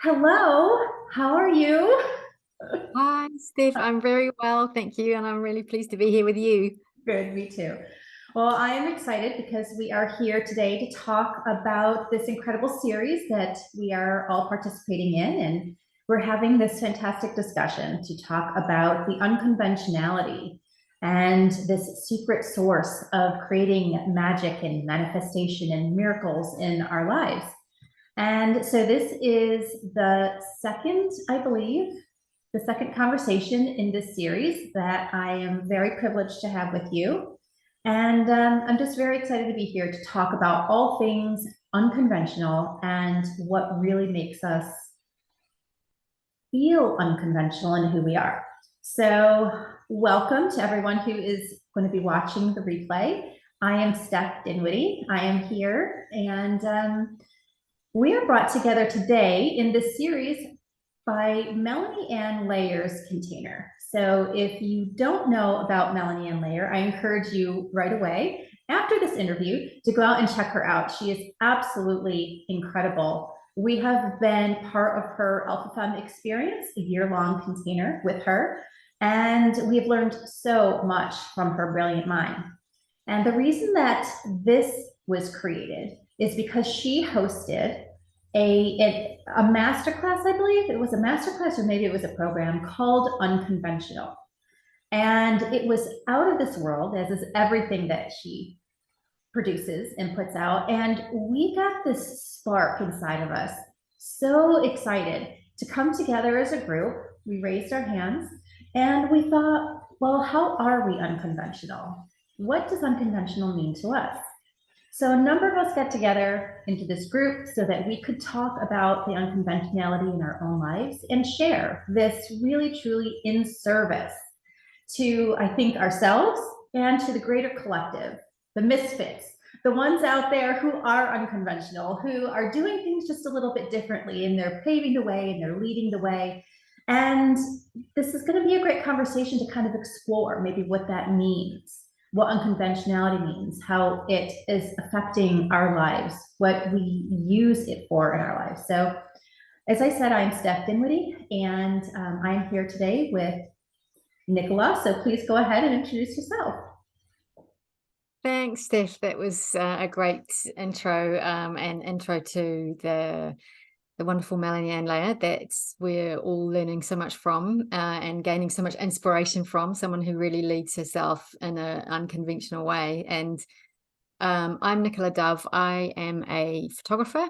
Hello, how are you? Hi, Steph. I'm very well, thank you, and I'm really pleased to be here with you. Good, me too. Well, I am excited because we are here today to talk about this incredible series that we are all participating in. And we're having this fantastic discussion to talk about the unconventionality and this secret source of creating magic and manifestation and miracles in our lives. And so this is the second, I believe, the second conversation in this series that I am very privileged to have with you. And I'm just very excited to be here to talk about all things unconventional and what really makes us feel unconventional in who we are. So, welcome to everyone who is going to be watching the replay. I am Steph Dinwiddie. I am here, and we are brought together today in this series by Melanie Ann Layer's container. So if you don't know about Melanie Ann Layer, I encourage you right away after this interview to go out and check her out. She is absolutely incredible. We have been part of her Alpha Femme experience, a year-long container with her, and we've learned so much from her brilliant mind. And the reason that this was created is because she hosted a masterclass, I believe it was a masterclass, or maybe it was a program called Unconventional. And it was out of this world, as is everything that she produces and puts out. And we got this spark inside of us, so excited to come together as a group. We raised our hands and we thought, well, how are we unconventional? What does unconventional mean to us? So a number of us got together into this group so that we could talk about the unconventionality in our own lives and share this really, truly in service to, I think, ourselves and to the greater collective, the misfits, the ones out there who are unconventional, who are doing things just a little bit differently, and they're paving the way and they're leading the way. And this is going to be a great conversation to kind of explore maybe what that means, what unconventionality means, how it is affecting our lives, what we use it for in our lives. So, as I said, I'm Steph Dinwiddie, and I'm here today with Nicola. So, please go ahead and introduce yourself. Thanks, Steph. That was a great intro and intro to the wonderful Melanie Ann Layer that we're all learning so much from and gaining so much inspiration from, someone who really leads herself in an unconventional way. And I'm Nicola Dove. I am a photographer.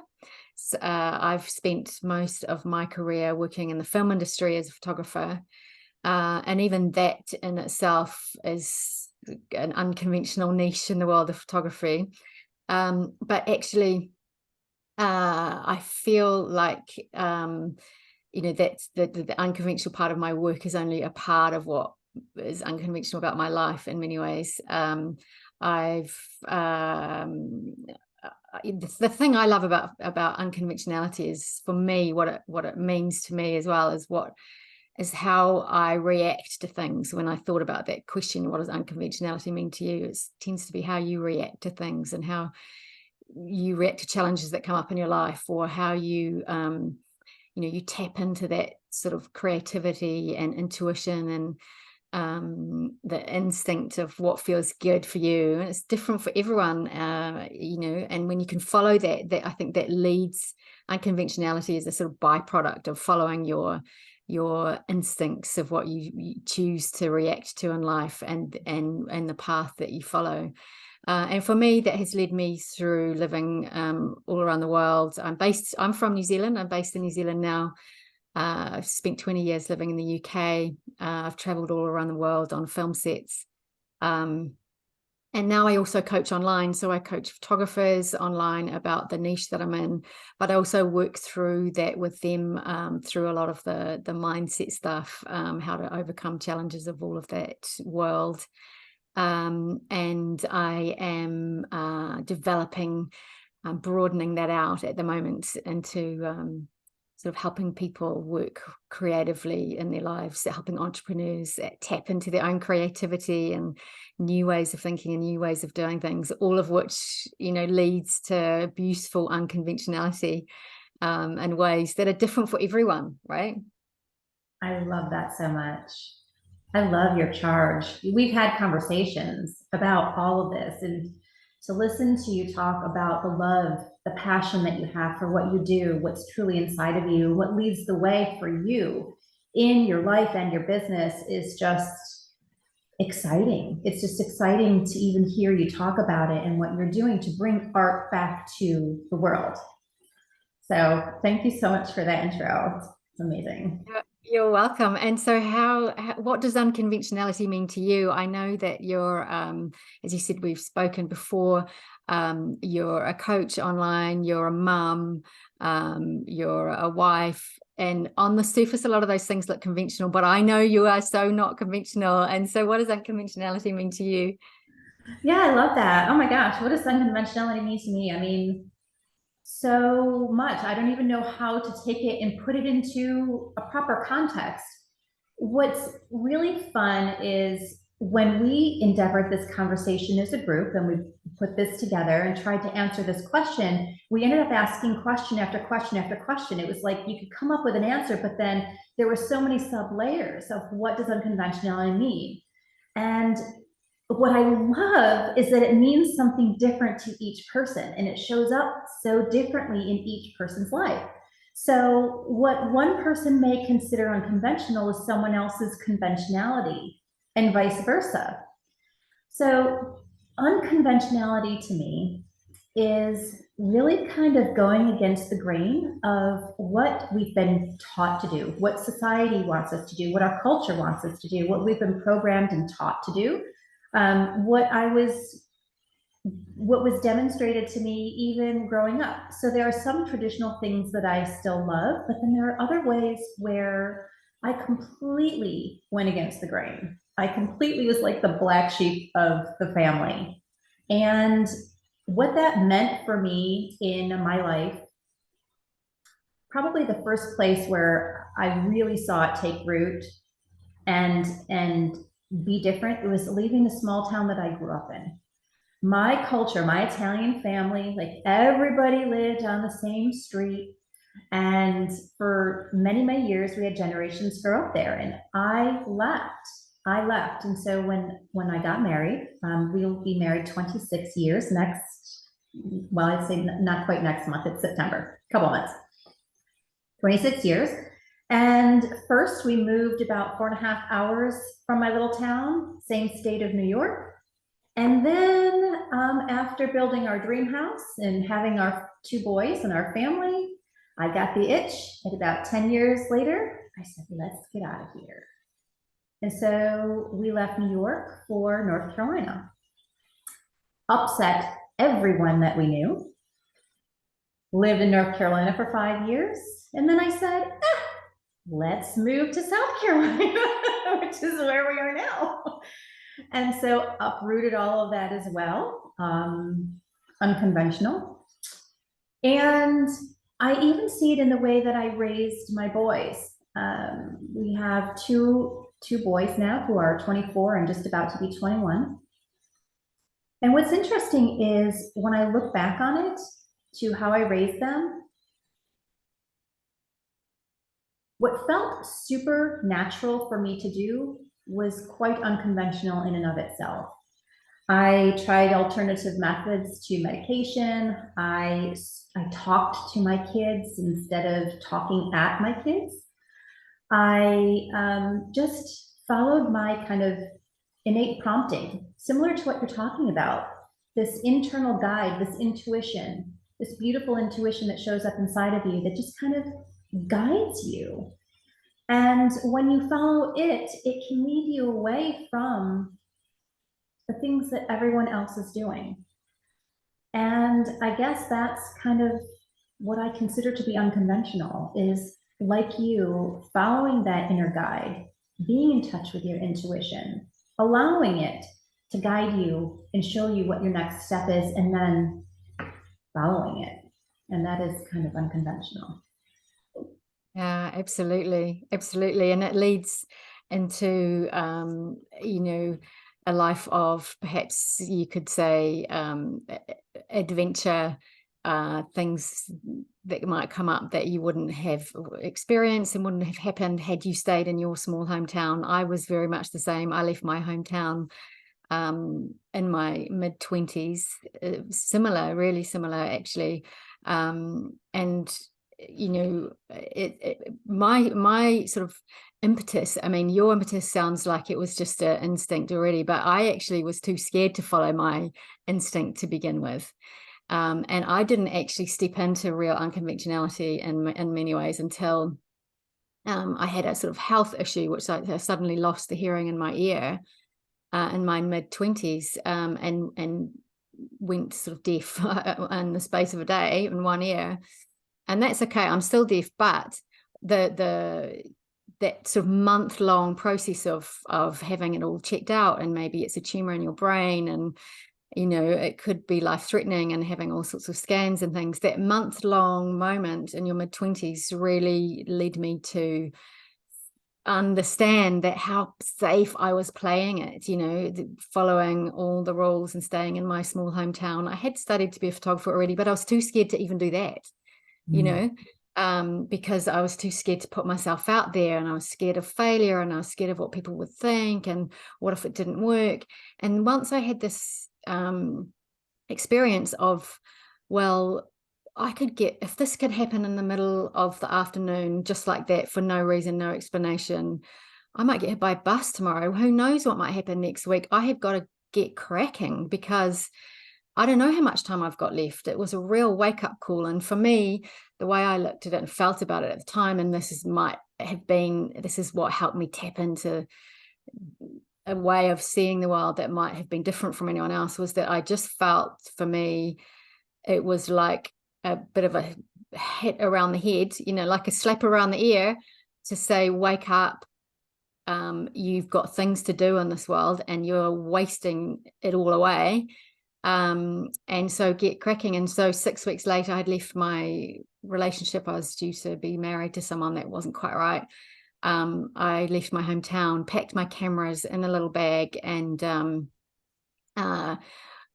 So, I've spent most of my career working in the film industry as a photographer. And even that in itself is an unconventional niche in the world of photography. But actually, I feel like, that's the unconventional part of my work is only a part of what is unconventional about my life in many ways. The thing I love about unconventionality is, for me, what it means to me as well is how I react to things. When I thought about that question, what does unconventionality mean to you? It tends to be how you react to things and how you react to challenges that come up in your life, or how you you tap into that sort of creativity and intuition and the instinct of what feels good for you. And it's different for everyone, and when you can follow that I think that leads. Unconventionality is a sort of byproduct of following your instincts of what you choose to react to in life, and the path that you follow. And for me, that has led me through living all around the world. I'm from New Zealand. I'm based in New Zealand now. I've spent 20 years living in the UK. I've traveled all around the world on film sets. And now I also coach online. So I coach photographers online about the niche that I'm in, but I also work through that with them through a lot of the mindset stuff, how to overcome challenges of all of that world. And I am developing, broadening that out at the moment into sort of helping people work creatively in their lives, helping entrepreneurs tap into their own creativity and new ways of thinking and new ways of doing things, all of which, leads to beautiful unconventionality. and ways that are different for everyone, right? I love that so much. I love your charge. We've had conversations about all of this, and to listen to you talk about the love, the passion that you have for what you do, what's truly inside of you, what leads the way for you in your life and your business is just exciting. It's just exciting to even hear you talk about it and what you're doing to bring art back to the world. So thank you so much for that intro. It's amazing. You're welcome. And so what does unconventionality mean to you? I know that you're, as you said, we've spoken before, you're a coach online, you're a mum, you're a wife, and on the surface, a lot of those things look conventional, but I know you are so not conventional. And so what does unconventionality mean to you? Yeah, I love that. Oh my gosh, what does unconventionality mean to me? I mean, so much. I don't even know how to take it and put it into a proper context. What's really fun is when we endeavored this conversation as a group and we put this together and tried to answer this question, we ended up asking question after question after question. It was like you could come up with an answer, but then there were so many sub layers of what does unconventionality mean? And what I love is that it means something different to each person, and it shows up so differently in each person's life. So what one person may consider unconventional is someone else's conventionality, and vice versa. So unconventionality to me is really kind of going against the grain of what we've been taught to do, what society wants us to do, what our culture wants us to do, what we've been programmed and taught to do. What was demonstrated to me even growing up. So there are some traditional things that I still love, but then there are other ways where I completely went against the grain. I completely was like the black sheep of the family. And what that meant for me in my life, probably the first place where I really saw it take root and be different, it was leaving the small town that I grew up in. My culture, my Italian family, like everybody lived on the same street. And for many, many years, we had generations grow up there. And I left. And so when I got married, we'll be married 26 years next, well, I'd say not quite next month, it's September, a couple months, 26 years. And first we moved about 4.5 hours from my little town, same state of New York. And then after building our dream house and having our 2 boys and our family, I got the itch. And about 10 years later, I said, let's get out of here. And so we left New York for North Carolina. Upset everyone that we knew. Lived in North Carolina for 5 years. And then I said, let's move to South Carolina, which is where we are now. And so uprooted all of that as well, unconventional. And I even see it in the way that I raised my boys. We have two boys now who are 24 and just about to be 21. And what's interesting is when I look back on it to how I raised them, what felt super natural for me to do was quite unconventional in and of itself. I tried alternative methods to medication. I talked to my kids instead of talking at my kids. I just followed my kind of innate prompting, similar to what you're talking about, this internal guide, this intuition, this beautiful intuition that shows up inside of you that just kind of guides you. And when you follow it, it can lead you away from the things that everyone else is doing. And I guess that's kind of what I consider to be unconventional, is like you, following that inner guide, being in touch with your intuition, allowing it to guide you and show you what your next step is, and then following it. And that is kind of unconventional. Yeah, absolutely. Absolutely. And it leads into, a life of, perhaps you could say, adventure things that might come up that you wouldn't have experienced and wouldn't have happened had you stayed in your small hometown. I was very much the same. I left my hometown in my mid-20s, similar, really similar actually. And you know, my sort of impetus, I mean, your impetus sounds like it was just an instinct already, but I actually was too scared to follow my instinct to begin with. And I didn't actually step into real unconventionality in many ways until I had a sort of health issue, which I suddenly lost the hearing in my ear in my mid-20s, and went sort of deaf in the space of a day in one ear. And that's okay, I'm still deaf, but that sort of month-long process of having it all checked out, and maybe it's a tumor in your brain, and you know, it could be life-threatening, and having all sorts of scans and things, that month-long moment in your mid-20s really led me to understand that how safe I was playing it, you know, following all the rules and staying in my small hometown. I had studied to be a photographer already, but I was too scared to even do that, you know, because I was too scared to put myself out there, and I was scared of failure, and I was scared of what people would think, and what if it didn't work. And once I had this experience of, well, I could get, if this could happen in the middle of the afternoon, just like that, for no reason, no explanation, I might get hit by a bus tomorrow. Who knows what might happen next week? I have got to get cracking, because I don't know how much time I've got left. It was a real wake-up call. And for me, the way I looked at it and felt about it at the time, and this is what helped me tap into a way of seeing the world that might have been different from anyone else, was that I just felt, for me, it was like a bit of a hit around the head, you know, like a slap around the ear, to say, wake up, you've got things to do in this world, and you're wasting it all away. And so get cracking. And so 6 weeks later, I had left my relationship. I was due to be married to someone that wasn't quite right. I left my hometown, packed my cameras in a little bag, and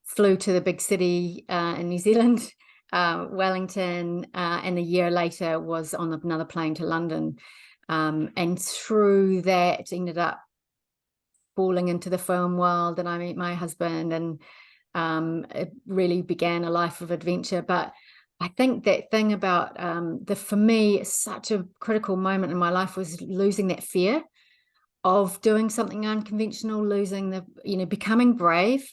flew to the big city in New Zealand, Wellington, and a year later was on another plane to London. And through that, ended up falling into the film world, and I met my husband, and it really began a life of adventure. But I think that thing about for me, such a critical moment in my life was losing that fear of doing something unconventional, becoming brave,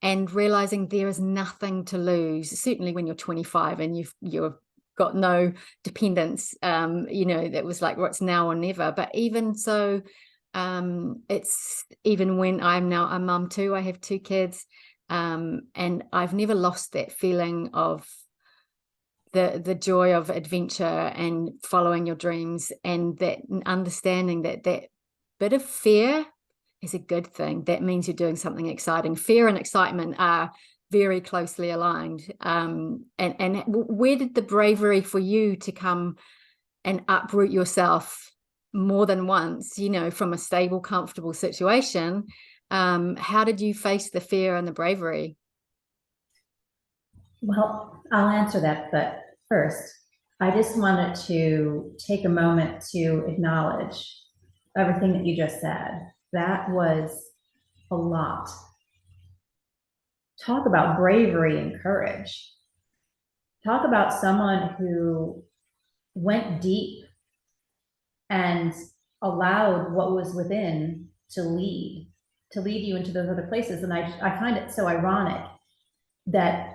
and realizing there is nothing to lose. Certainly when you're 25 and you've got no dependents, that was like, what's now or never. But even so, it's even when I'm now a mum too, I have 2 kids, and I've never lost that feeling of the joy of adventure and following your dreams, and that understanding that bit of fear is a good thing. That means you're doing something exciting. Fear and excitement are very closely aligned. And where did the bravery for you to come and uproot yourself more than once, from a stable, comfortable situation? How did you face the fear and the bravery? Well, I'll answer that, but first, I just wanted to take a moment to acknowledge everything that you just said. That was a lot. Talk about bravery and courage. Talk about someone who went deep and allowed what was within to lead you into those other places. And I find it so ironic that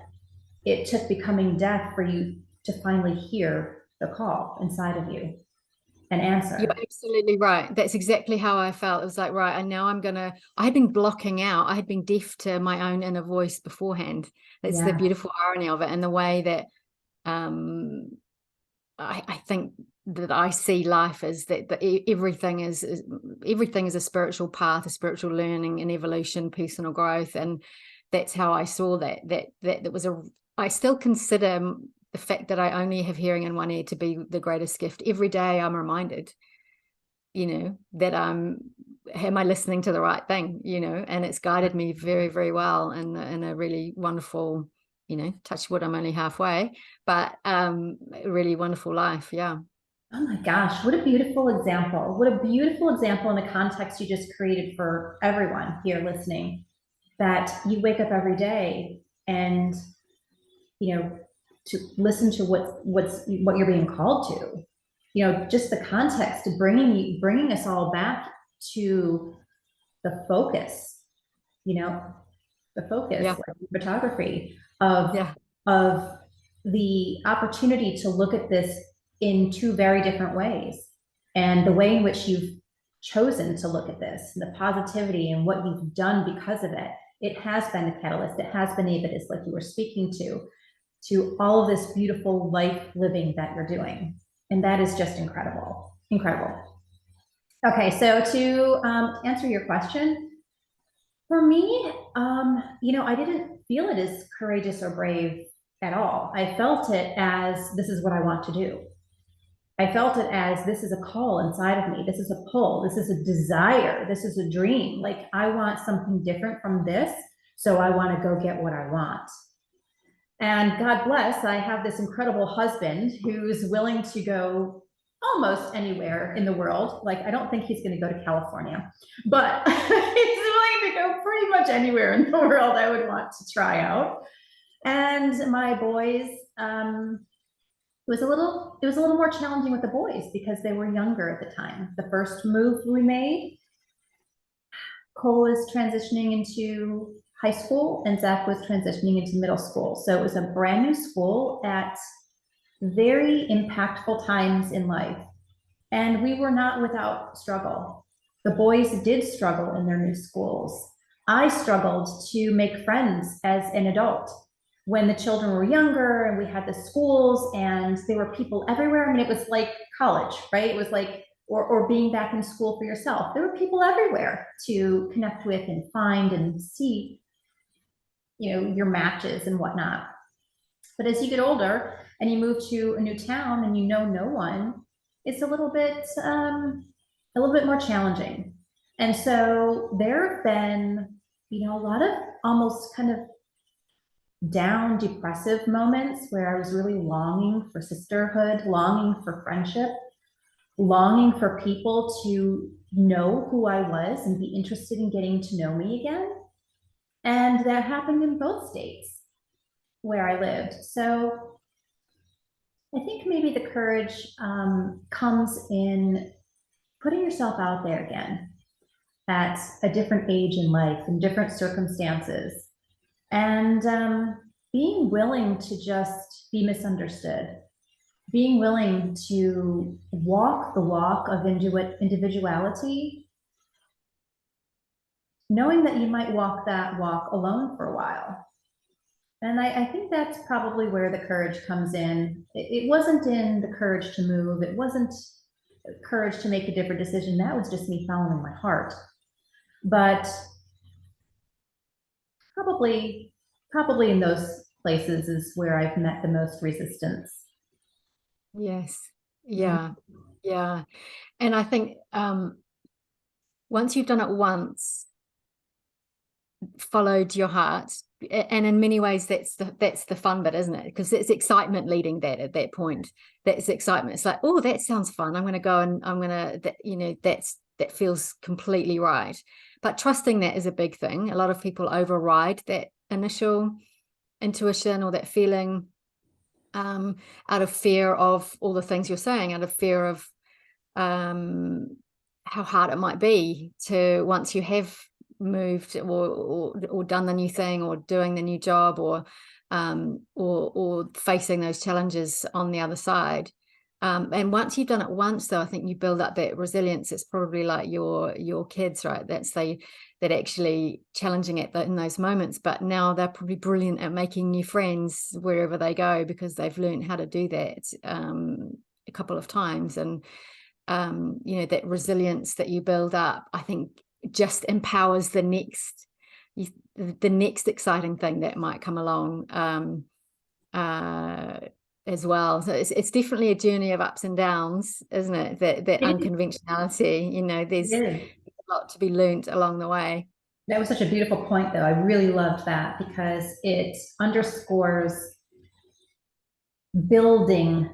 it took becoming deaf for you to finally hear the call inside of you and answer. You're absolutely right. That's exactly how I felt. It was like, right, and now I had been blocking out. I had been deaf to my own inner voice beforehand. That's the beautiful irony of it. And the way that I think that I see life is that everything is a spiritual path, a spiritual learning and evolution, personal growth. And that's how I saw that was I still consider the fact that I only have hearing in one ear to be the greatest gift. Every day I'm reminded, that am I listening to the right thing, and it's guided me very, very well in a really wonderful, touch wood, I'm only halfway, but a really wonderful life. Yeah. Oh my gosh, what a beautiful example. What a beautiful example in the context you just created for everyone here listening, that you wake up every day and, to listen to what you're being called to. Just the context of bringing us all back to the focus, the focus, Yeah. like photography of, Yeah. of the opportunity to look at this in two very different ways. And the way in which you've chosen to look at this, and the positivity and what you've done because of it, it has been the catalyst. It has been impetus, like you were speaking to all of this beautiful life living that you're doing. And that is just incredible, incredible. Okay, so to answer your question, for me, I didn't feel it as courageous or brave at all. I felt it as, this is what I want to do. I felt it as, this is a call inside of me. This is a pull. This is a desire. This is a dream. Like, I want something different from this. So I want to go get what I want. And God bless, I have this incredible husband who's willing to go almost anywhere in the world. Like, I don't think he's going to go to California, but he's willing to go pretty much anywhere in the world I would want to try out. And my boys, it was a little more challenging with the boys because they were younger at the time. The first move we made, Cole was transitioning into high school and Zach was transitioning into middle school. So it was a brand new school at very impactful times in life. And we were not without struggle. The boys did struggle in their new schools. I struggled to make friends as an adult when the children were younger and we had the schools and there were people everywhere. I mean, it was like college, right? It was like, or being back in school for yourself. There were people everywhere to connect with and find and see, your matches and whatnot. But as you get older and you move to a new town and no one, it's a little bit more challenging. And so there have been, a lot of almost kind of down, depressive moments where I was really longing for sisterhood, longing for friendship, longing for people to know who I was and be interested in getting to know me again. And that happened in both states where I lived. So I think maybe the courage comes in putting yourself out there again at a different age in life, in different circumstances, and being willing to just be misunderstood, being willing to walk the walk of individuality, knowing that you might walk that walk alone for a while. And I think that's probably where the courage comes in. It wasn't in the courage to move. It wasn't courage to make a different decision. That was just me following my heart. But probably in those places is where I've met the most resistance. Yes. Yeah. Yeah. And I think once you've done it once, followed your heart, and in many ways that's the fun bit, isn't it? Because it's excitement leading that at that point. That's excitement. It's like, oh, that sounds fun. I'm going to go and I'm going to, that feels completely right. But trusting that is a big thing. A lot of people override that initial intuition or that feeling out of fear of all the things you're saying, out of fear of how hard it might be to, once you have moved or done the new thing or doing the new job or facing those challenges on the other side. And once you've done it once, though, I think you build up that resilience. It's probably like your kids, right? That actually challenging it in those moments, but now they're probably brilliant at making new friends wherever they go because they've learned how to do that a couple of times. And that resilience that you build up, I think, just empowers the next exciting thing that might come along as well. So it's definitely a journey of ups and downs, isn't it? That unconventionality, there's a lot to be learned along the way. That was such a beautiful point, though. I really loved that because it underscores building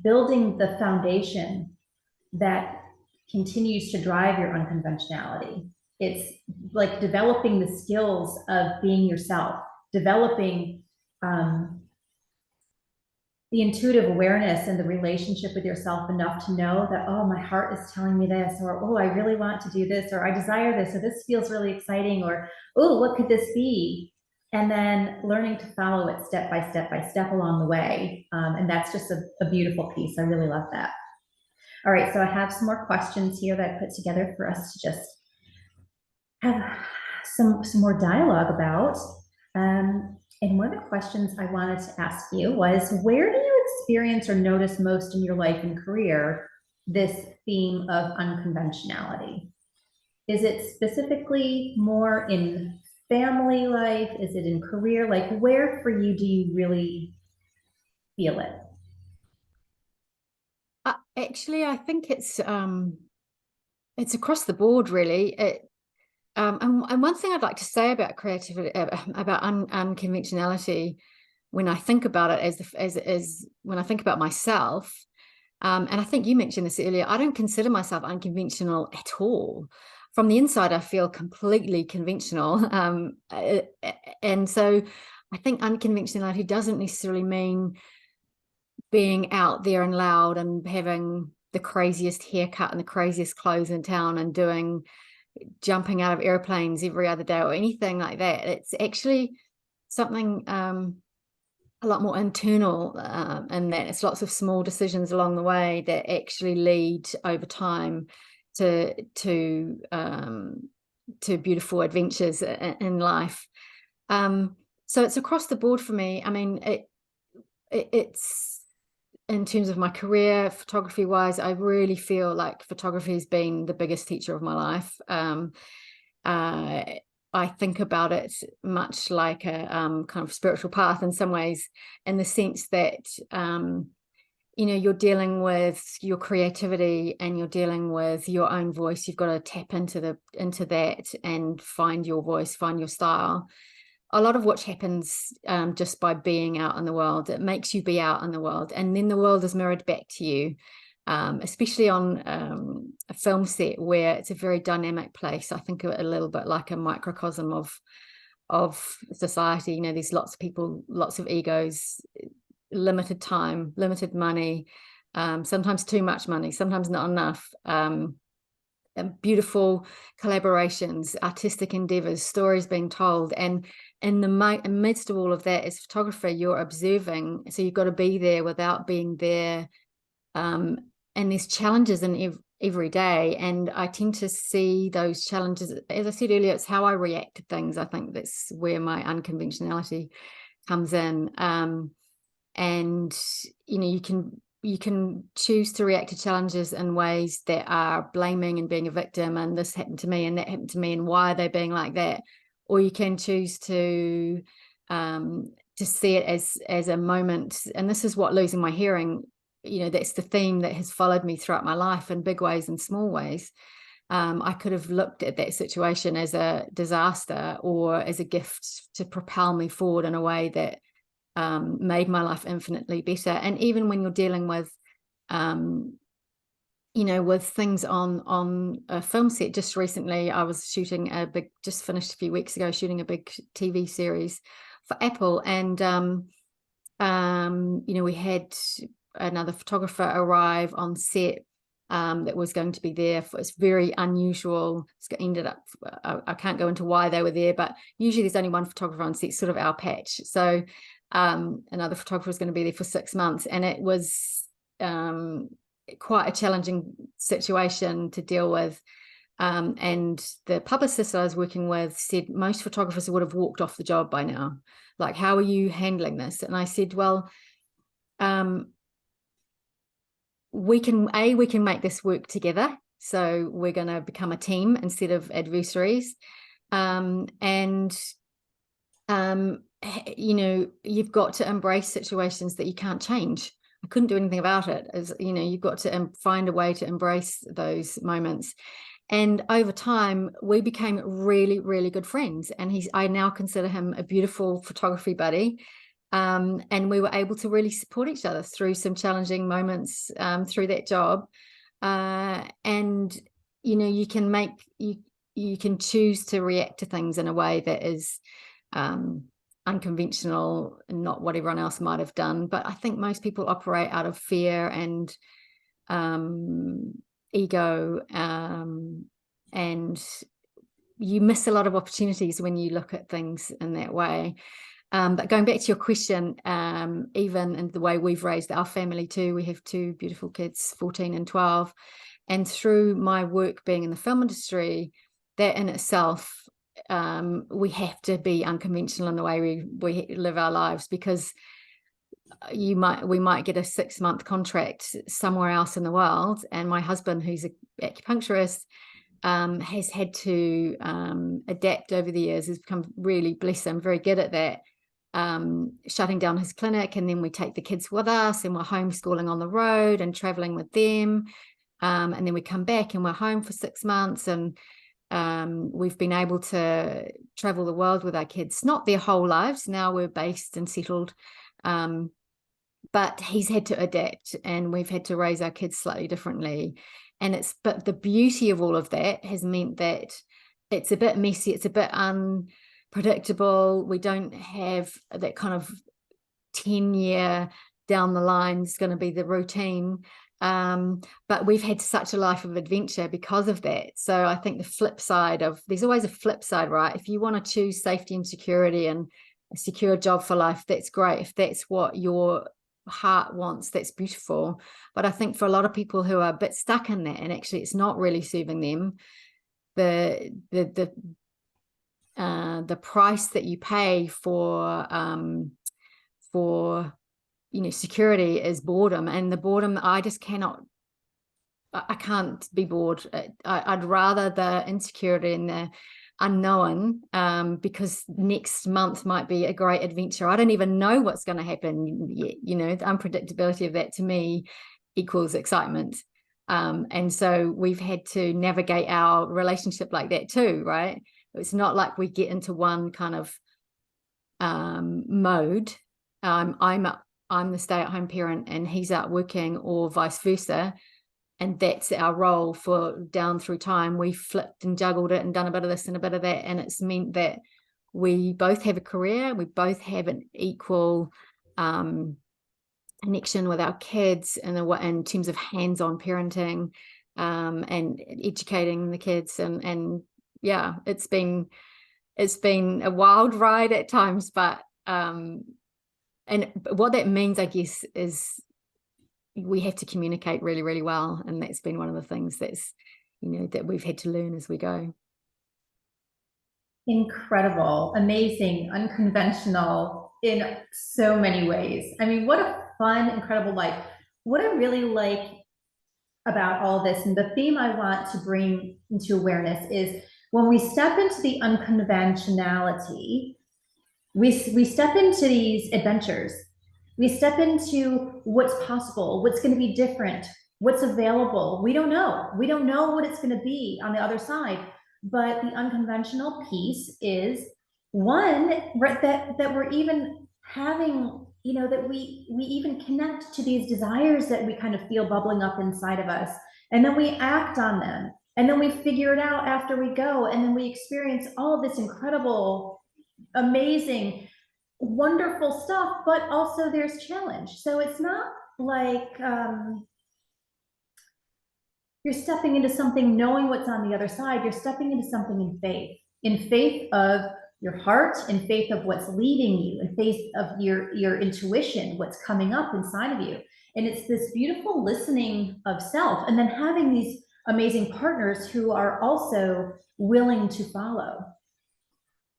building the foundation that continues to drive your unconventionality. It's like developing the skills of being yourself, developing the intuitive awareness and the relationship with yourself enough to know that, oh, my heart is telling me this, or, oh, I really want to do this, or I desire this, or this feels really exciting, or, oh, what could this be? And then learning to follow it step by step along the way. And that's just a beautiful piece. I really love that. All right, so I have some more questions here that I put together for us to just have some more dialogue about. And one of the questions I wanted to ask you was, where do you experience or notice most in your life and career this theme of unconventionality? Is it specifically more in family life? Is it in career? Like, where for you do you really feel it? Actually, I think it's across the board, really. And one thing I'd like to say about creativity, about unconventionality, when I think about it, as when I think about myself, and I think you mentioned this earlier, I don't consider myself unconventional at all. From the inside, I feel completely conventional, and so I think unconventionality doesn't necessarily mean being out there and loud and having the craziest haircut and the craziest clothes in town and jumping out of airplanes every other day or anything like that. It's actually something a lot more internal, and that it's lots of small decisions along the way that actually lead over time to beautiful adventures in life. So it's across the board for me. I mean, it's in terms of my career, photography wise, I really feel like photography has been the biggest teacher of my life. I think about it much like a kind of spiritual path in some ways, in the sense that you're dealing with your creativity and you're dealing with your own voice. You've got to tap into that and find your voice, find your style. A lot of what happens just by being out in the world, it makes you be out in the world, and then the world is mirrored back to you, especially on a film set where it's a very dynamic place. I think a little bit like a microcosm of society. There's lots of people, lots of egos, limited time, limited money, sometimes too much money, sometimes not enough. Beautiful collaborations, artistic endeavors, stories being told, and in the midst of all of that, as a photographer, you're observing, so you've got to be there without being there, and there's challenges in every day, and I tend to see those challenges, as I said earlier, it's how I react to things. I think that's where my unconventionality comes in, and you can choose to react to challenges in ways that are blaming and being a victim, and this happened to me and that happened to me and why are they being like that, or you can choose to see it as a moment. And this is what losing my hearing, that's the theme that has followed me throughout my life in big ways and small ways. I could have looked at that situation as a disaster or as a gift to propel me forward in a way that made my life infinitely better. And even when you're dealing with with things on a film set, just recently I was just finished a few weeks ago shooting a big TV series for Apple, and we had another photographer arrive on set that was going to be there for, it's very unusual. It's ended up, I can't go into why they were there, but usually there's only one photographer on set, sort of our patch. So another photographer was going to be there for 6 months, and it was quite a challenging situation to deal with. And the publicist I was working with said most photographers would have walked off the job by now. Like, how are you handling this? And I said, well, we can make this work together. So we're going to become a team instead of adversaries. You've got to embrace situations that you can't change. I couldn't do anything about it. You've got to find a way to embrace those moments. And over time, we became really, really good friends. And I now consider him a beautiful photography buddy. And we were able to really support each other through some challenging moments through that job. And, you know, you can choose to react to things in a way that is unconventional and not what everyone else might have done. But I think most people operate out of fear and ego, and you miss a lot of opportunities when you look at things in that way. But going back to your question, even in the way we've raised our family too, we have two beautiful kids, 14 and 12. And through my work being in the film industry, that in itself, we have to be unconventional in the way we live our lives, because we might get a 6-month contract somewhere else in the world. And my husband, who's an acupuncturist, has had to adapt over the years, has become really, bless him, very good at that. Shutting down his clinic, and then we take the kids with us, and we're homeschooling on the road and traveling with them, and then we come back and we're home for 6 months, and we've been able to travel the world with our kids, not their whole lives. Now we're based and settled, but he's had to adapt, and we've had to raise our kids slightly differently. But the beauty of all of that has meant that it's a bit messy, it's a bit unpredictable. We don't have that kind of 10-year down the line is going to be the routine. But we've had such a life of adventure because of that. So I think the flip side there's always a flip side, right? If you want to choose safety and security and a secure job for life, that's great. If that's what your heart wants, that's beautiful. But I think for a lot of people who are a bit stuck in that, and actually it's not really serving them, the price that you pay for security is boredom. And the boredom, I can't be bored. I'd rather the insecurity and the unknown, because next month might be a great adventure. I don't even know what's going to happen yet. You know, the unpredictability of that to me equals excitement. And so we've had to navigate our relationship like that too, right? It's not like we get into one kind of mode. I'm the stay-at-home parent and he's out working, or vice versa. And that's our role for down through time. We flipped and juggled it and done a bit of this and a bit of that. And it's meant that we both have a career. We both have an equal connection with our kids in terms of hands-on parenting and educating the kids. And yeah, it's been a wild ride at times, but and what that means, I guess, is we have to communicate really, really well. And that's been one of the things that we've had to learn as we go. Incredible, amazing, unconventional in so many ways. I mean, what a fun, incredible life. What I really like about all this, and the theme I want to bring into awareness, is when we step into the unconventionality, we step into these adventures. We step into what's possible, what's going to be different, what's available. We don't know. We don't know what it's going to be on the other side. But the unconventional piece is one, right, that we're even having, you know, that we even connect to these desires that we kind of feel bubbling up inside of us. And then we act on them. And then we figure it out after we go. And then we experience all of this incredible, amazing, wonderful stuff, but also there's challenge. So it's not like you're stepping into something knowing what's on the other side. You're stepping into something in faith of your heart, in faith of what's leading you, in faith of your intuition, what's coming up inside of you. And it's this beautiful listening of self, and then having these amazing partners who are also willing to follow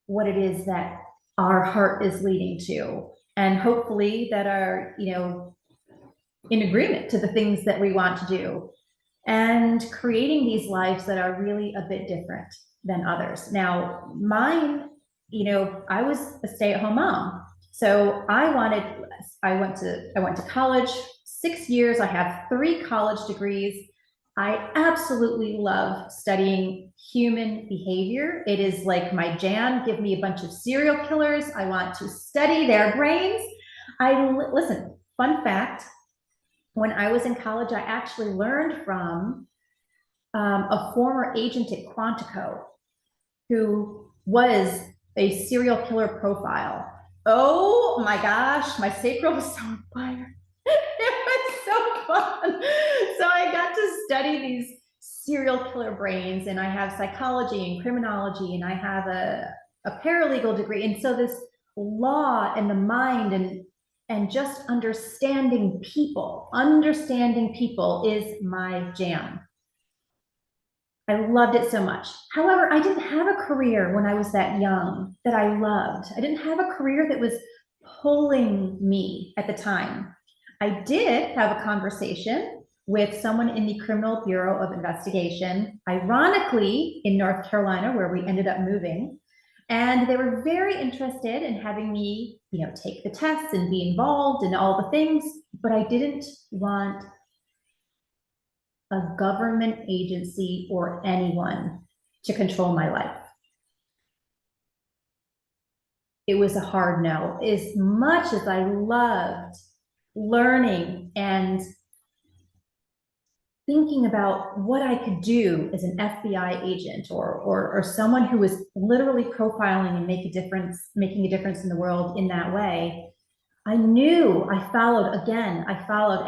what it is that our heart is leading to, and hopefully that are, you know, in agreement to the things that we want to do, and creating these lives that are really a bit different than others. Now, mine, you know, I was a stay-at-home mom. So I went to college 6 years. I have 3 college degrees. I absolutely love studying human behavior. It is like my jam. Give me a bunch of serial killers. I want to study their brains. Listen, fun fact, when I was in college, I actually learned from a former agent at Quantico who was a serial killer profile. Oh my gosh, my sacral was so on fire. It was so fun. So I got to study these serial killer brains, and I have psychology and criminology, and I have a paralegal degree. And so this law and the mind and just understanding people is my jam. I loved it so much. However, I didn't have a career when I was that young that I loved. I didn't have a career that was pulling me at the time. I did have a conversation with someone in the Criminal Bureau of Investigation, ironically in North Carolina, where we ended up moving. And they were very interested in having me, take the tests and be involved in all the things, but I didn't want a government agency or anyone to control my life. It was a hard no. As much as I loved learning and thinking about what I could do as an FBI agent or someone who was literally profiling and making a difference in the world in that way, I knew I followed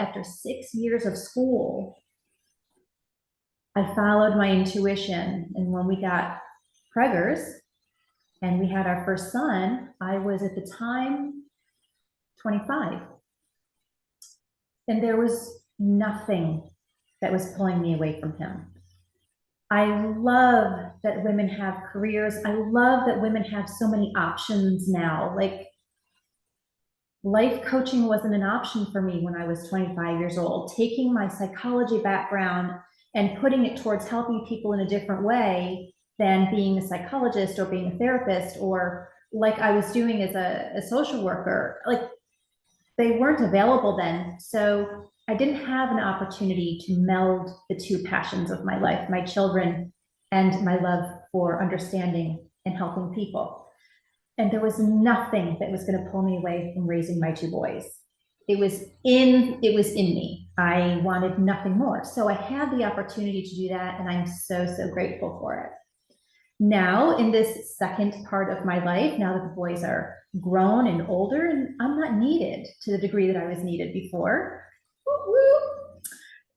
after 6 years of school. I followed my intuition. And when we got preggers and we had our first son, I was at the time 25. And there was nothing that was pulling me away from him. I love that women have careers. I love that women have so many options now. Like, life coaching wasn't an option for me when I was 25 years old. Taking my psychology background and putting it towards helping people in a different way than being a psychologist or being a therapist, or like I was doing as a social worker, like they weren't available then. So I didn't have an opportunity to meld the two passions of my life, my children and my love for understanding and helping people. And there was nothing that was going to pull me away from raising my two boys. It was in me. I wanted nothing more. So I had the opportunity to do that, and I'm so, so grateful for it. Now, in this second part of my life, now that the boys are grown and older, and I'm not needed to the degree that I was needed before,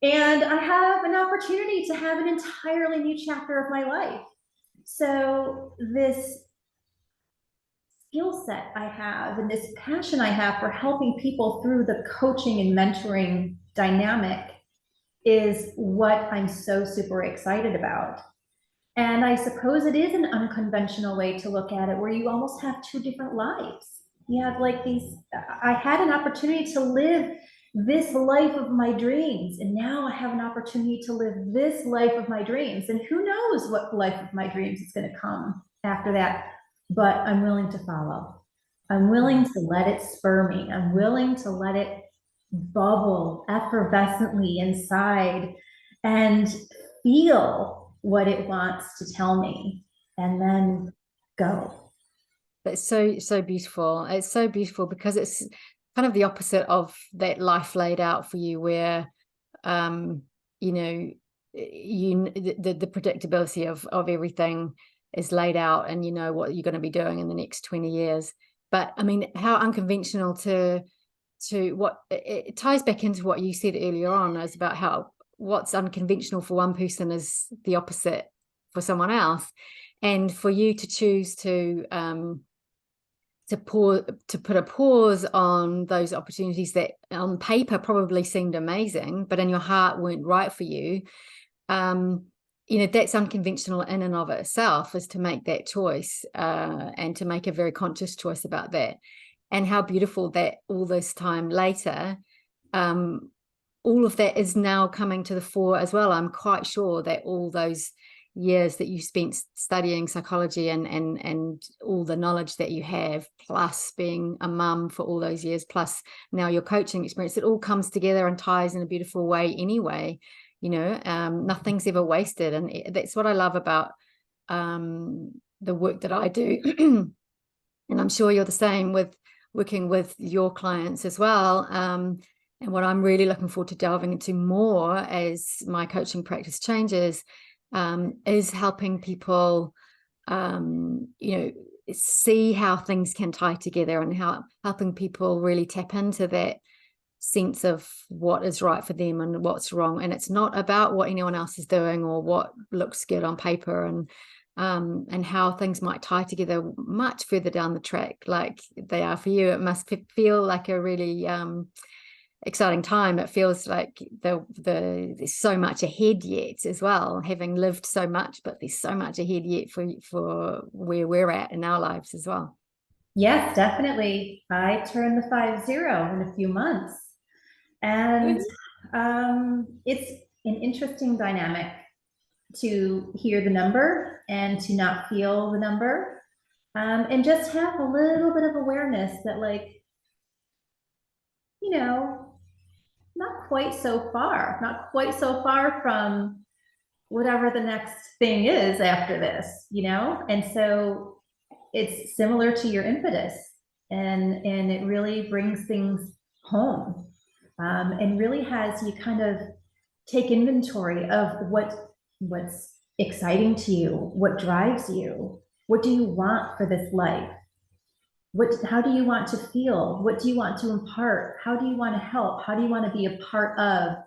and I have an opportunity to have an entirely new chapter of my life. So this skill set I have and this passion I have for helping people through the coaching and mentoring dynamic is what I'm so super excited about. And I suppose it is an unconventional way to look at it, where you almost have two different lives. You have I had an opportunity to live this life of my dreams, and now I have an opportunity to live this life of my dreams. And who knows what life of my dreams is going to come after that. But I'm willing to follow. I'm willing to let it spur me. I'm willing to let it bubble effervescently inside and feel what it wants to tell me, and then go. That's so beautiful. It's so beautiful because it's kind of the opposite of that life laid out for you, where the predictability of everything is laid out, and you know what you're going to be doing in the next 20 years. But I mean, how unconventional to what it ties back into what you said earlier on, is about how what's unconventional for one person is the opposite for someone else. And for you to choose to put a pause on those opportunities that on paper probably seemed amazing, but in your heart weren't right for you, that's unconventional in and of itself, is to make that choice and to make a very conscious choice about that. And how beautiful that all this time later, all of that is now coming to the fore as well. I'm quite sure that all those years that you spent studying psychology and all the knowledge that you have, plus being a mum for all those years, plus now your coaching experience, it all comes together and ties in a beautiful way anyway. Nothing's ever wasted. And that's what I love about the work that I do. And I'm sure you're the same with working with your clients as well. And what I'm really looking forward to delving into more as my coaching practice changes is helping people, see how things can tie together, and helping people really tap into that sense of what is right for them and what's wrong. And it's not about what anyone else is doing or what looks good on paper, and how things might tie together much further down the track, like they are for you. It must feel like a really exciting time. It feels like there's so much ahead yet as well, having lived so much, but there's so much ahead yet for where we're at in our lives as well. Yes, definitely. I turn the 50 in a few months. And it's an interesting dynamic to hear the number and to not feel the number, and just have a little bit of awareness that, like, not quite so far from whatever the next thing is after this, and so it's similar to your impetus, and it really brings things home, and really has you kind of take inventory of what's exciting to you, what drives you, what do you want for this life, how do you want to feel, what do you want to impart, how do you want to help, how do you want to be a part of,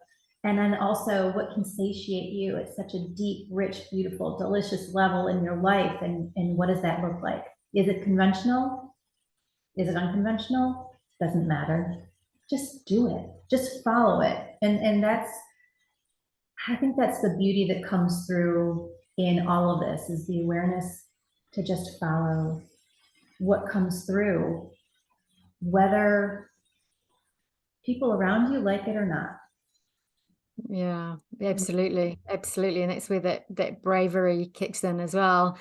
and then also what can satiate you at such a deep, rich, beautiful, delicious level in your life, and what does that look like? Is it conventional? Is it unconventional? Doesn't matter. Just do it. Just follow it. And I think that's the beauty that comes through in all of this, is the awareness to just follow what comes through, whether people around you like it or not. Yeah, absolutely. And that's where that bravery kicks in as well.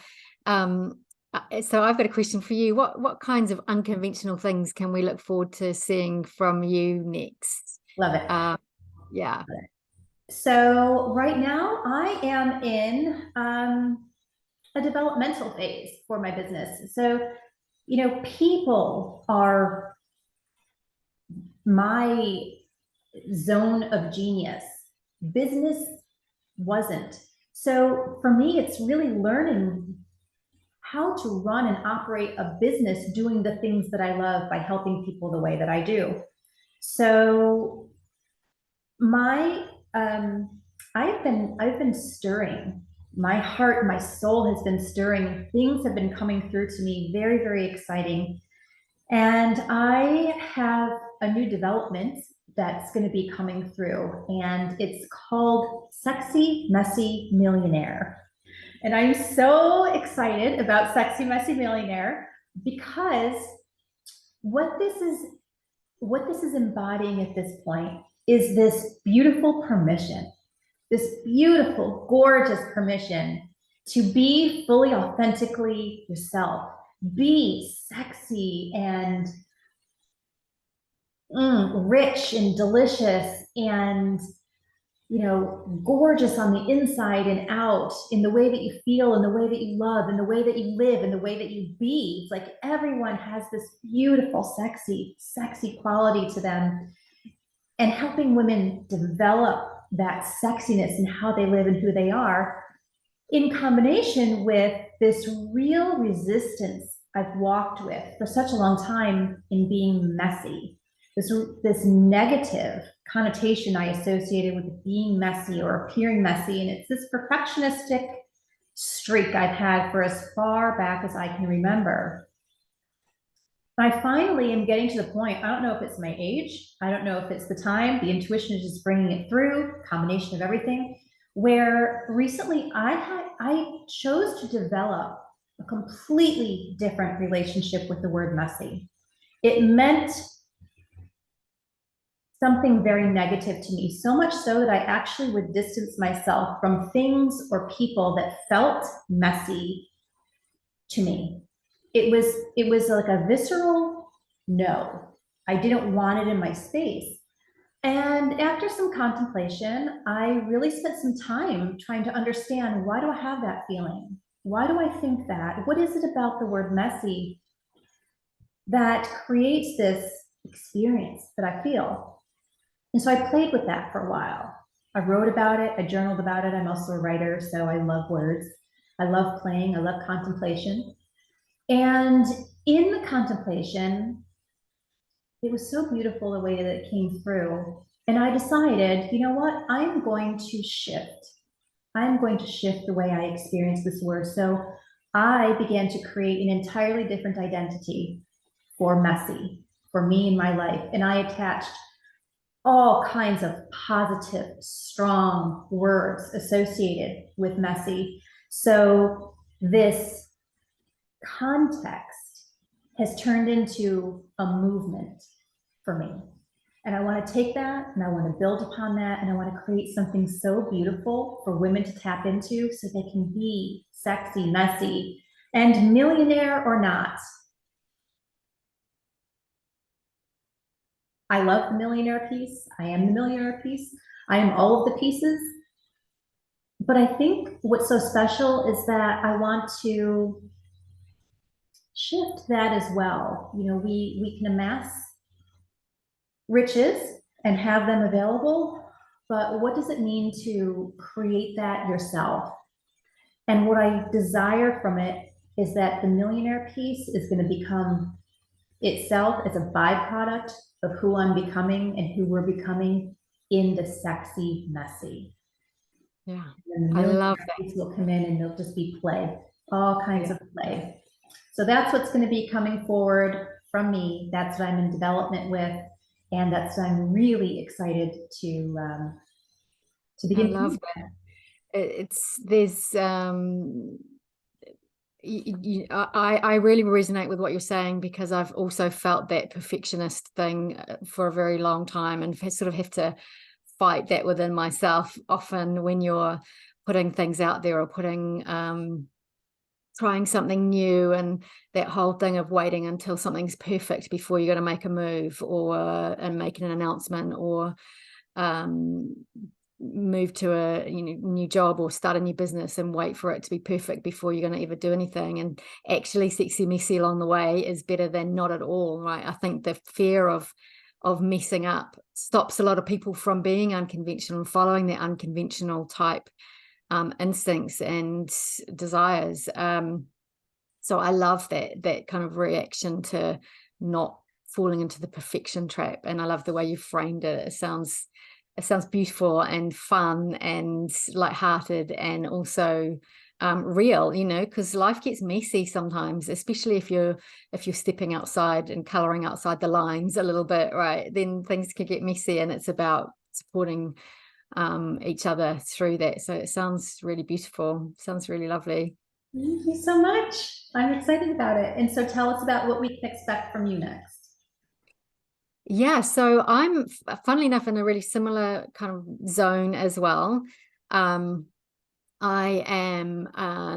So I've got a question for you. What kinds of unconventional things can we look forward to seeing from you next? Love it. Yeah. So right now I am in a developmental phase for my business. So, people are my zone of genius. Business wasn't. So for me, it's really learning how to run and operate a business doing the things that I love by helping people the way that I do. So I've been stirring. My heart, my soul has been stirring. Things have been coming through to me, very, very exciting. And I have a new development that's going to be coming through, and it's called Sexy Messy Millionaire. And I'm so excited about Sexy Messy Millionaire because what this is embodying at this point is this beautiful permission, this beautiful, gorgeous permission to be fully authentically yourself, be sexy and rich and delicious and gorgeous on the inside and out, in the way that you feel, in the way that you love, in the way that you live, in the way that you be. It's like everyone has this beautiful, sexy quality to them, and helping women develop that sexiness in how they live and who they are, in combination with this real resistance I've walked with for such a long time in being messy. This negative connotation I associated with being messy or appearing messy. And it's this perfectionistic streak I've had for as far back as I can remember. I finally am getting to the point, I don't know if it's my age, I don't know if it's the time, the intuition is just bringing it through, combination of everything, where recently I chose to develop a completely different relationship with the word messy. It meant something very negative to me, so much so that I actually would distance myself from things or people that felt messy to me. It was like a visceral no. I didn't want it in my space. And after some contemplation, I really spent some time trying to understand, why do I have that feeling? Why do I think that? What is it about the word messy that creates this experience that I feel? And so I played with that for a while. I wrote about it, I journaled about it. I'm also a writer, so I love words. I love playing, I love contemplation. And in the contemplation, it was so beautiful the way that it came through. And I decided, you know what? I'm going to shift. I'm going to shift the way I experience this word. So I began to create an entirely different identity for messy, for me in my life. And I attached all kinds of positive, strong words associated with messy. So this context has turned into a movement for me. And I want to take that and I want to build upon that. And I want to create something so beautiful for women to tap into so they can be sexy, messy, and millionaire or not. I love the millionaire piece. I am the millionaire piece. I am all of the pieces. But I think what's so special is that I want to shift that as well. You know, we can amass riches and have them available, but what does it mean to create that yourself? And what I desire from it is that the millionaire piece is going to become itself as a byproduct of who I'm becoming and who we're becoming in the sexy, messy. Yeah, And the I millionaire love that. piece will come in and there'll just be play, all kinds of play. So that's what's going to be coming forward from me. That's what I'm in development with, and that's what I'm really excited to I begin. love that. It's there's I really resonate with what you're saying, because I've also felt that perfectionist thing for a very long time, and sort of have to fight that within myself often when you're putting things out there, or putting trying something new, and that whole thing of waiting until something's perfect before you're going to make a move, or and making an announcement, or move to a new job, or start a new business and wait for it to be perfect before you're going to ever do anything. And actually sexy messy along the way is better than not at all, right? I think the fear of messing up stops a lot of people from being unconventional and following their unconventional type instincts and desires. So I love that kind of reaction to not falling into the perfection trap. And I love the way you framed it. It sounds beautiful and fun and lighthearted, and also real, because life gets messy sometimes, especially if you're stepping outside and coloring outside the lines a little bit, right? Then things can get messy, and it's about supporting each other through that. So it sounds really beautiful. Sounds really lovely. Thank you so much. I'm excited about it. And so tell us about what we can expect from you next. Yeah, so I'm funnily enough in a really similar kind of zone as well. I am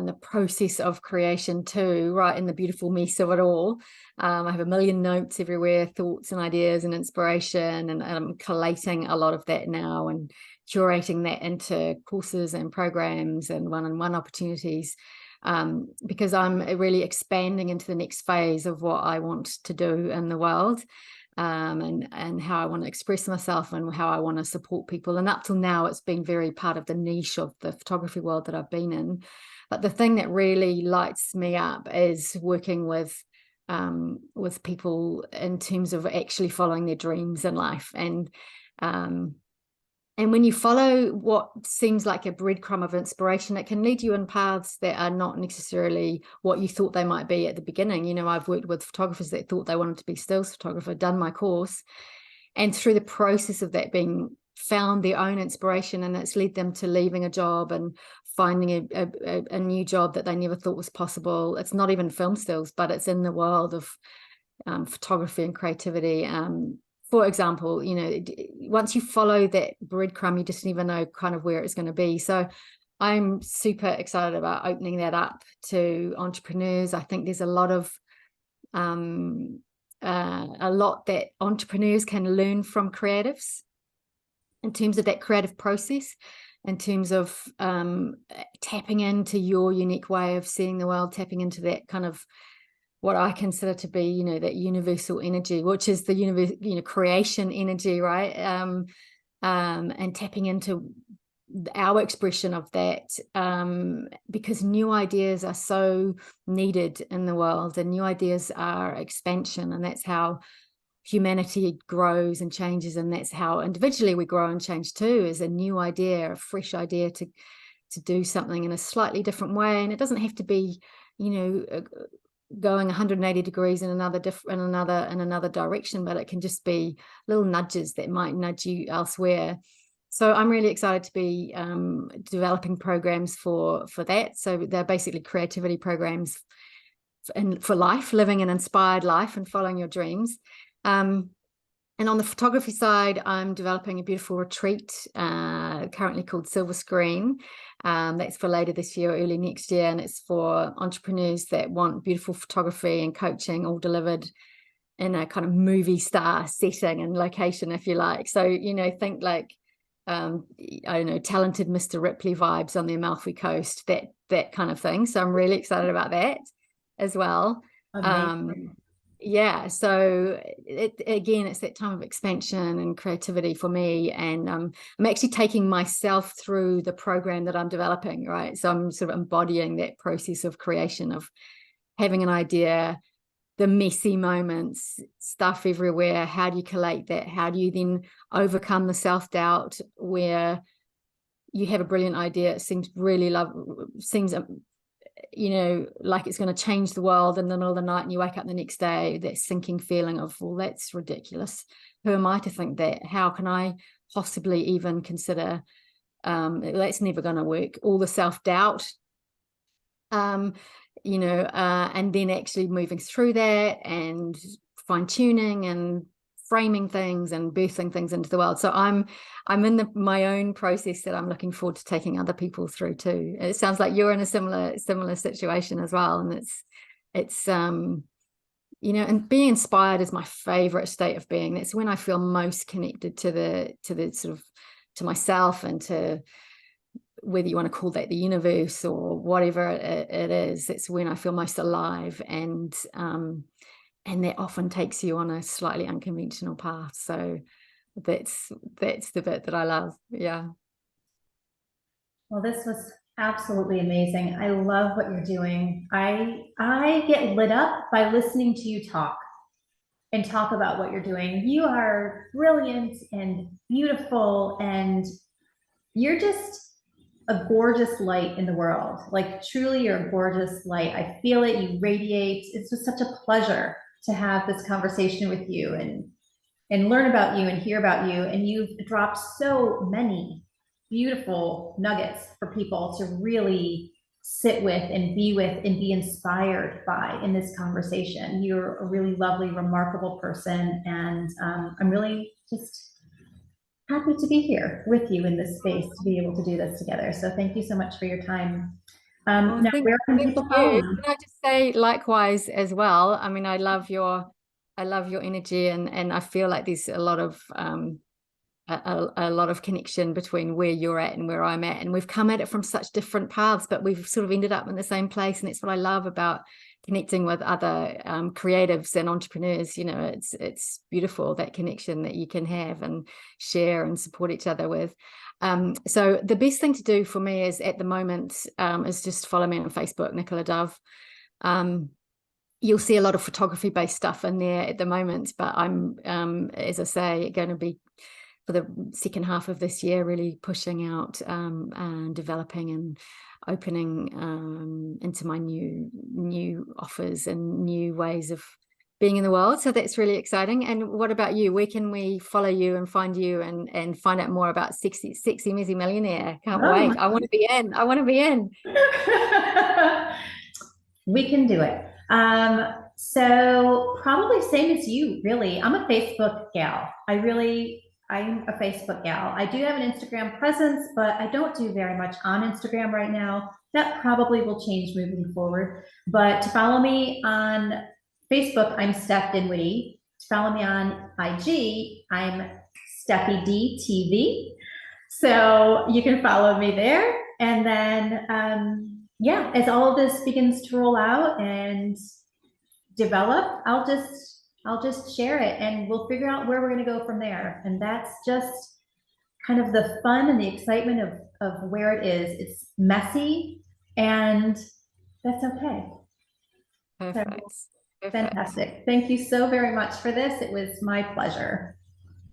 in the process of creation too, right in the beautiful mess of it all. I have a million notes everywhere, thoughts and ideas and inspiration, and I'm collating a lot of that now and curating that into courses and programs and one-on-one opportunities, because I'm really expanding into the next phase of what I want to do in the world. And how I want to express myself and how I want to support people. And up till now, it's been very part of the niche of the photography world that I've been in. But the thing that really lights me up is working with people in terms of actually following their dreams in life. And when you follow what seems like a breadcrumb of inspiration, it can lead you in paths that are not necessarily what you thought they might be at the beginning. I've worked with photographers that thought they wanted to be stills photographer, done my course, and through the process of that being found their own inspiration, and it's led them to leaving a job and finding a new job that they never thought was possible. It's not even film stills, but it's in the world of photography and creativity. For example, once you follow that breadcrumb, you just never know kind of where it's going to be. So I'm super excited about opening that up to entrepreneurs. I think there's a lot that entrepreneurs can learn from creatives. in terms of that creative process, in terms of tapping into your unique way of seeing the world, tapping into that kind of what I consider to be, you know, that universal energy, which is the universe, you know, creation energy, right? And tapping into our expression of that, because new ideas are so needed in the world, and new ideas are expansion, and that's how humanity grows and changes, and that's how individually we grow and change too, is a new idea, a fresh idea to do something in a slightly different way. And it doesn't have to be, you know, going 180 degrees in another direction, but it can just be little nudges that might nudge you elsewhere. So I'm really excited to be developing programs for that. So they're basically creativity programs for life, living an inspired life and following your dreams. And on the photography side, I'm developing a beautiful retreat currently called Silver Screen. That's for later this year, early next year. And it's for entrepreneurs that want beautiful photography and coaching all delivered in a kind of movie star setting and location, if you like. So, you know, think like, I don't know, talented Mr. Ripley vibes on the Amalfi Coast, that kind of thing. So I'm really excited about that as well. Yeah, so it's that time of expansion and creativity for me, and I'm actually taking myself through the program that I'm developing, right? So I'm sort of embodying that process of creation, of having an idea, the messy moments, stuff everywhere. How do you collate that? How do you then overcome the self-doubt where you have a brilliant idea, it seems you know, like it's going to change the world in the middle of the night, and you wake up the next day, that sinking feeling of, well, that's ridiculous. Who am I to think that? How can I possibly even consider that's never going to work? All the self-doubt, you know, and then actually moving through that and fine-tuning and framing things and birthing things into the world. So I'm in my own process that I'm looking forward to taking other people through too. It sounds like you're in a similar situation as well, and it's you know, and being inspired is my favorite state of being. That's when I feel most connected to the sort of to myself, and to whether you want to call that the universe or whatever it is. It's when I feel most alive, and that often takes you on a slightly unconventional path. So that's the bit that I love. Yeah. Well, this was absolutely amazing. I love what you're doing. I get lit up by listening to you talk and talk about what you're doing. You are brilliant and beautiful, and you're just a gorgeous light in the world. Like, truly, you're a gorgeous light. I feel it. You radiate. It's just such a pleasure to have this conversation with you and learn about you and hear about you. And you've dropped so many beautiful nuggets for people to really sit with and be inspired by in this conversation. You're a really lovely, remarkable person, and I'm really just happy to be here with you in this space to be able to do this together. So thank you so much for your time. Now, where can people follow you? Can I just say likewise as well? I mean, I love your energy, and I feel like there's a lot of connection between where you're at and where I'm at, and we've come at it from such different paths, but we've sort of ended up in the same place. And that's what I love about connecting with other creatives and entrepreneurs. You know, it's beautiful, that connection that you can have and share and support each other with. So the best thing to do for me is, at the moment, is just follow me on Facebook, Nicola Dove. You'll see a lot of photography based stuff in there at the moment, but I'm, as I say, going to be, for the second half of this year, really pushing out and developing and opening into my new offers and new ways of being in the world. So that's really exciting. And what about you? Where can we follow you and find you and find out more about Sexy Messy Millionaire? Can't wait. I want to be in. We can do it. So probably same as you, really. I'm a Facebook gal. I'm a Facebook gal. I do have an Instagram presence, but I don't do very much on Instagram right now. That probably will change moving forward. But to follow me on Facebook, I'm Steph Dinwiddie. To follow me on IG, I'm Steffi D TV. So you can follow me there. And then, yeah, as all of this begins to roll out and develop, I'll just share it and we'll figure out where we're going to go from there. And that's just kind of the fun and the excitement of where it is. It's messy and that's okay. Perfect. So, fantastic. Thank you so very much for this. It was my pleasure.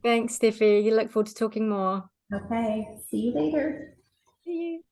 Thanks, Steffi. You look forward to talking more. Okay. See you later. See you.